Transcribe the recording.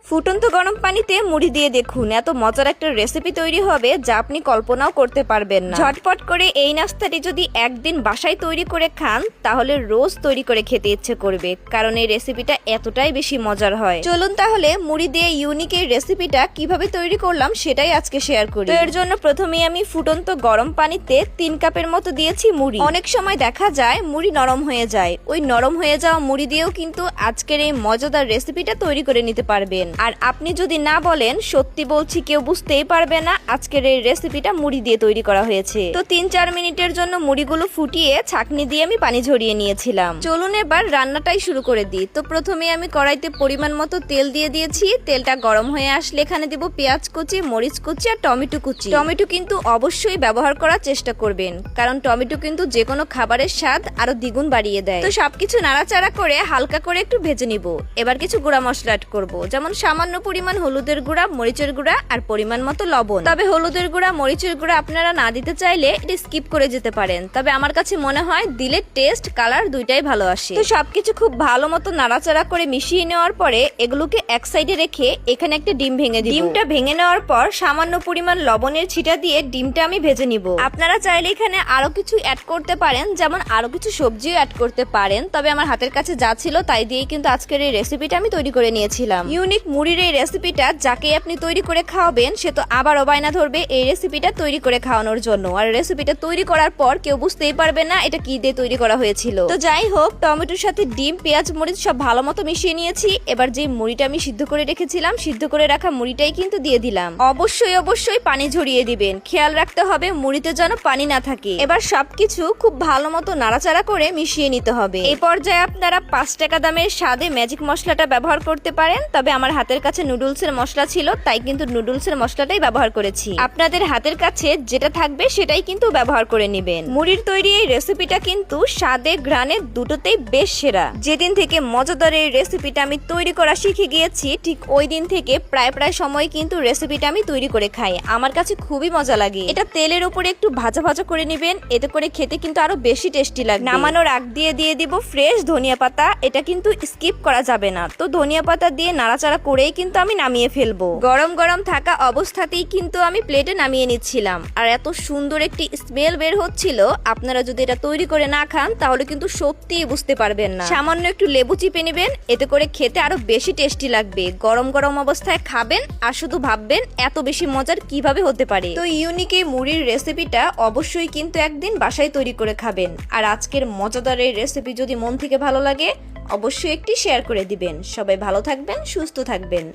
ফুটন্ত গরম পানিতে মুড়ি দিয়ে দেখুন এত মজার একটা রেসিপি তৈরি হবে যা আপনি কল্পনাও করতে পারবেন না। ঝটপট করে এই নাস্তাটি যদি একদিন বাসায় তৈরি করে খান তাহলে রোজ তৈরি করে খেতে ইচ্ছে করবে, কারণ এই রেসিপিটা এতটাই বেশি মজার হয়। চলুন তাহলে মুড়ি দিয়ে ইউনিক এই রেসিপিটা কিভাবে তৈরি করলাম সেটাই আজকে শেয়ার করি। এর জন্য প্রথমেই আমি ফুটন্ত গরম পানিতে 3 কাপের মতো দিয়েছি মুড়ি। অনেক সময় দেখা যায় মুড়ি নরম হয়ে যায়, ওই নরম হয়ে যাওয়া মুড়ি দিয়েও কিন্তু আজকের এই মজাদার রেসিপিটা তৈরি করে নিতে পারবেন। আর আপনি যদি না বলেন, সত্যি বলছি কেউ বুঝতেই পারবে না আজকের এই রেসিপিটা মুড়ি দিয়ে তৈরি করা হয়েছে। তো 3-4 মিনিটের জন্য মুড়িগুলো ফুটিয়ে ছাঁকনি দিয়ে আমি পানি ঝরিয়ে নিয়েছিলাম। চলুন এবার রান্নাটাই শুরু করে দিই। তো প্রথমে আমি কড়াইতে পরিমাণ মতো তেল দিয়ে দিয়েছি। তেলটা গরম হয়ে আসলে এখানে দিব পেঁয়াজ কুচি, মরিচ কুচি আর টমেটো কুচি। টমেটো কিন্তু অবশ্যই ব্যবহার করার চেষ্টা করবেন, কারণ টমেটো কিন্তু যে কোনো খাবারের স্বাদ আরো দ্বিগুণ বাড়িয়ে দেয়। তো সবকিছু নাড়াচাড়া করে হালকা করে একটু ভেজে নিব। এবার কিছু গুঁড়া মশলা অ্যাড করব, যেমন সামান্য পরিমাণ হলুদের গুঁড়া, মরিচের গুঁড়া আর পরিমাণ মতো লবণ। তবে হলুদের গুঁড়া, মরিচের গুঁড়া আপনারা না দিতে চাইলে এটা স্কিপ করে যেতে পারেন, তবে আমার কাছে মনে হয় দিলে টেস্ট কালার দুইটাই ভালো আসে। তো সবকিছু খুব ভালো মতো নাড়াচাড়া করে মিশিয়ে নেওয়ার পরে এগুলোকে এক সাইডে রেখে এখানে একটা ডিম ভেঙে দিই। ডিমটা ভেঙে নেওয়ার পর সামান্য পরিমাণ লবণের ছিটা দিয়ে ডিমটা আমি ভেজে নিব। আপনারা চাইলে এখানে আরো কিছু অ্যাড করতে পারেন, যেমন আরো কিছু সবজিও অ্যাড করতে পারেন, তবে আমার হাতের কাছে যা ছিল তাই দিয়েই কিন্তু আজকের এই রেসিপিটা আমি তৈরি করে নিয়েছিলাম। ইউনিক মুড়ির এই রেসিপিটা যাকে আপনি তৈরি করে খাওয়াবেন সে তো আবারও বায়না ধরবে এই রেসিপিটা তৈরি করে খাওয়ানোর জন্য। আর রেসিপিটা তৈরি করার পর কেউ বুঝতেই পারবে না এটা কি দিয়ে তৈরি করা হয়েছিল। তো যাই হোক, টমেটোর সাথে ডিম, পেঁয়াজ, মরিচ সব ভালো মতো মিশিয়ে নিয়েছি। এবার যে মুড়িটা আমি সিদ্ধ করে রেখেছিলাম, সিদ্ধ করে রাখা মুড়িটাই কিন্তু দিয়ে দিলাম। অবশ্যই পানি ঝরিয়ে দিবেন, খেয়াল রাখতে হবে মুড়িতে যেন পানি না থাকে। এবার সবকিছু খুব ভালো মতো নাড়াচাড়া করে মিশিয়ে নিতে হবে। এই পর্যায়ে আপনারা 5 টাকা দামের স্বাদে ম্যাজিক মশলাটা ব্যবহার করতে পারেন, তবে আমার হাতের কাছে নুডলসের মশলা ছিল তাই কিন্তু নুডলসের মশলাটাই ব্যবহার করেছি। আপনাদের হাতের কাছে যেটা থাকবে সেটাই কিন্তু ব্যবহার করে নেবেন। মুড়ির তৈরি এই রেসিপিটা কিন্তু স্বাদে ঘ্রাণে দুটোতেই বেশ সেরা। যেদিন থেকে মজাদার এই রেসিপিটা আমি তৈরি করা শিখে গিয়েছি, ঠিক ওই দিন থেকে প্রায় সময় কিন্তু রেসিপিটা আমি তৈরি করে খাই। আমার কাছে খুবই মজা লাগে। এটা তেলের উপরে একটু ভাজা ভাজা করে নেবেন, এতে করে খেতে কিন্তু আরো বেশি টেস্টি লাগবে। নামানোর আগ দিয়ে দিব ফ্রেশ ধনিয়া পাতা, এটা কিন্তু স্কিপ করা যাবে না। তো ধনিয়া পাতা দিয়ে নাড়াচাড়া করেই কিন্তু আমি নামিয়ে ফেলবো। গরম গরম থাকা অবস্থাতেই কিন্তু আমি প্লেটে নামিয়ে নিচ্ছিলাম, আর এত সুন্দর একটি স্মেল বের হচ্ছিল। আপনারা যদি এটা তৈরি করে না খান তাহলে কিন্তু সত্যিই বুঝতে পারবেন না। সামান্য একটু লেবু চিপে নেবেন, এতে করে খেতে আরো বেশি টেস্টি লাগবে। গরম গরম অবস্থায় খাবেন আর শুধু ভাববেন এত বেশি মজার কিভাবে হতে পারে। তো ইউনিক এই মুড়ির রেসিপিটা অবশ্যই কিন্তু একদিন বাসায় তৈরি করে খাবেন। আর আজকের মজাদার এই রেসিপি যদি মন থেকে ভালো লাগে অবশ্যই একটি শেয়ার করে দিবেন। সবাই ভালো থাকবেন, সুস্থ থাকবেন।